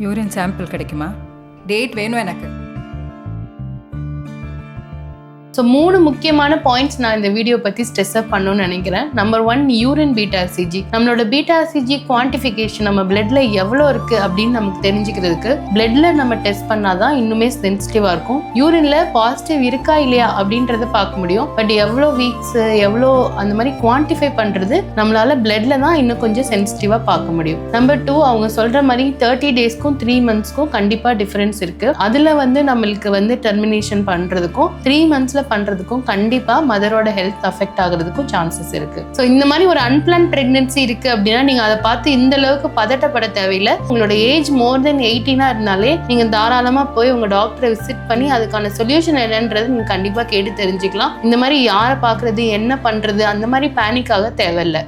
Urine sample கிடைக்குமா? Date வேணும் எனக்கு. ஸோ 3 முக்கியமான பாயிண்ட்ஸ் நான் இந்த வீடியோ பற்றி ஸ்ட்ரெஸ் அப் பண்ணணும்னு நினைக்கிறேன். Number 1, urine beta-CG. நம்மளோட பீட்டா-சிஜி குவான்டிஃபிகேஷன் நம்ம பிளட்ல எவ்வளோ இருக்கு அப்படின்னு நமக்கு தெரிஞ்சுக்கிறதுக்கு பிளட்ல நம்ம டெஸ்ட் பண்ணாதான் இன்னுமே சென்சிட்டிவா இருக்கும். யூரின்ல பாசிட்டிவ் இருக்கா இல்லையா அப்படின்றத பார்க்க முடியும். பட் எவ்வளோ வீக்ஸ் எவ்வளோ அந்த மாதிரி குவான்டிஃபை பண்றது நம்மளால பிளட்ல தான் இன்னும் கொஞ்சம் சென்சிட்டிவா பார்க்க முடியும். நம்பர் 2, அவங்க சொல்ற மாதிரி 30 டேஸ்க்கும் 3 மந்த்ஸ்க்கும் கண்டிப்பா டிஃபரன்ஸ் இருக்கு. அதுல நம்மளுக்கு டெர்மினேஷன் பண்றதுக்கும் 3 மந்த்ஸ்ல பண்றதுக்கும் கண்டிப்பா மதரோட ஹெல்த் அஃபெக்ட் ஆகுறதுக்கும் சான்சஸ் இருக்கு. ஸோ இந்த மாதிரி ஒரு அன்பிளான் பிரெக்னன்சி இருக்கு அப்படின்னா நீங்க அதை பார்த்து இந்த அளவுக்கு பதட்டப்பட தேவையில்லை. உங்களோட ஏஜ் மோர் தென் 18 இருந்தாலே நீங்க தாராளமா போய் உங்க டாக்டரை விசிட் பண்ணி அதுக்கான சொல்யூஷன் என்னன்றது நீங்க கண்டிப்பா கேட்டு தெரிஞ்சுக்கலாம். இந்த மாதிரி யாரை பாக்குறது என்ன பண்றது அந்த மாதிரி பேனிக் ஆக தேவையில்லை.